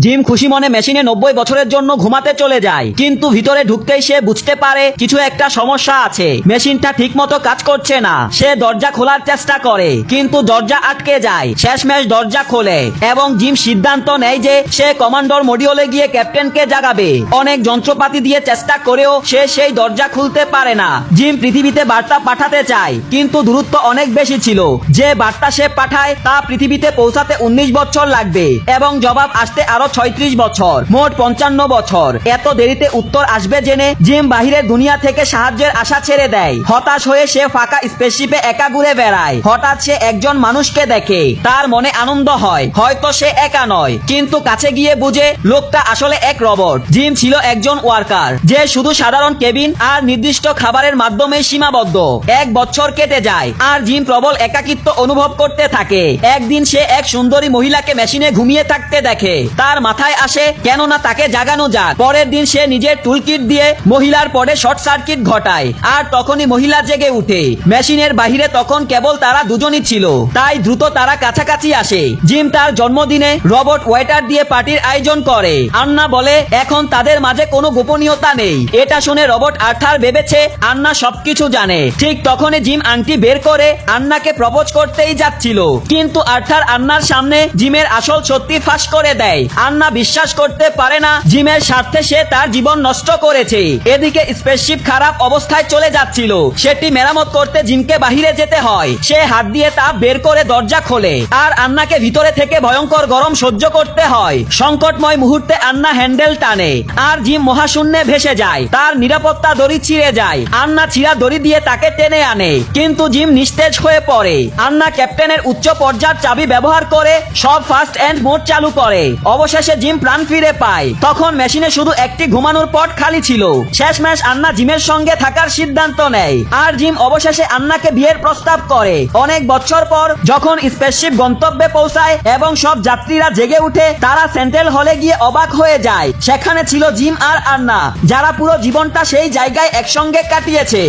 Gym খুশি মনে মেশিনে 90 বছরের জন্য ঘুমাতে চলে যায়, কিন্তু ভিতরে ঢুকতেই সে বুঝতে পারে কিছু একটা সমস্যা আছে। মেশিনটা ঠিকমতো কাজ করছে না। সে দরজা খোলার চেষ্টা করে, কিন্তু দরজা আটকে যায়। শেষমেশ দরজা খোলে এবং জিম সিদ্ধান্ত নেয় যে সে কমান্ডর মডিউলে গিয়ে ক্যাপ্টেনকে জাগাবে। অনেক যন্ত্রপাতি দিয়ে চেষ্টা করেও সে সেই দরজা খুলতে পারে না। জিম পৃথিবীতে বার্তা পাঠাতে চায়, কিন্তু দূরত্ব অনেক বেশি ছিল। যে বার্তা সে পাঠায় তা পৃথিবীতে পৌঁছাতে 19 বছর লাগবে এবং জবাব আসতে আরো 36 বছর, মোট 55 বছর। এত দেরিতে উত্তর আসবে জেনে জিম বাহিরের দুনিয়া থেকে সাহায্যের আশা ছেড়ে দেয়। হতাশ হয়ে সে ফাঁকা স্পেসশিপে একা ঘুরে বেড়ায়। হঠাৎ সে একজন মানুষকে দেখে। তার মনে আনন্দ হয়, হয়তো সে একা নয়। কিন্তু কাছে গিয়ে বুঝে লোকটা আসলে এক রোবট। জিম ছিল একজন ওয়ার্কার, যে শুধু সাধারণ কেবিন আর নির্দিষ্ট খাবারের মাধ্যমে সীমাবদ্ধ। 1 বছর কেটে যায় আর জিম প্রবল একাকিত্ব অনুভব করতে থাকে। একদিন সে এক সুন্দরী মহিলাকে মেশিনে ঘুমিয়ে থাকতে দেখে। তার মাথায় আসে কেননা তাকে জাগানো যাক। পরের দিন সে নিজের টুলকিট দিয়ে মহিলার পরে শর্ট সার্কিট ঘটায়, আর তখনই মহিলা জেগে উঠে। মেশিনের বাহিরে তখন কেবল তারা দুজনই ছিল, তাই দ্রুত তারা কাছাকাছি আসে। জিম তার জন্মদিনে রোবট ওয়েটার দিয়ে পার্টির আয়োজন করে। আন্না বলে এখন তাদের মাঝে কোনো গোপনীয়তা নেই। এটা শুনে রোবট আর্থার ভেবেছে আন্না সবকিছু জানে। ঠিক তখনই জিম আংটি বের করে আন্নাকে প্রপোজ করতেই যাচ্ছিল, কিন্তু আর্থার আন্নার সামনে জিমের আসল সত্যি ফাঁস করে দেয়। আন্না বিশ্বাস করতে পারে না জিমের স্বার্থে সে তার জীবন নষ্ট করেছে। এদিকে স্পেসশিপ খারাপ অবস্থায় চলে যাচ্ছিল। সেটি মেরামত করতে জিমকে বাহিরে যেতে হয়। সে হাত দিয়ে তাপ বের করে দরজা খোলে, আর আন্নাকে ভিতরে থেকে ভয়ঙ্কর গরম সহ্য করতে হয়। সংকটময় মুহূর্তে আন্না হ্যান্ডেল টানে আর জিম মহাশূন্যে ভেসে যায়। তার নিরাপত্তা দড়ি ছিঁড়ে যায়। আন্না ছিঁড়া দড়ি দিয়ে তাকে টেনে আনে, কিন্তু জিম নিস্তেজ হয়ে পড়ে। আন্না ক্যাপ্টেনের উচ্চ পর্যায়ের চাবি ব্যবহার করে সব ফার্স্ট এন্ড মোড চালু করে। অবশেষে জিম প্রাণ ফিরে পায়। তখন মেশিনে শুধু একটি ঘুমানোর পট খালি ছিল। শেষমেশ আন্না জিমের সঙ্গে থাকার সিদ্ধান্ত নেয়, আর জিম অবশেষে আন্নাকে বিয়ের প্রস্তাব করে। অনেক বছর পর যখন স্পেসশিপ গন্তব্যে পৌঁছায় এবং সব যাত্রীরা জেগে উঠে, তারা সেন্ট্রাল হলে গিয়ে অবাক হয়ে যায়। সেখানে ছিল জিম আর আন্না, যারা পুরো জীবনটা সেই জায়গায় একসঙ্গে কাটিয়েছে।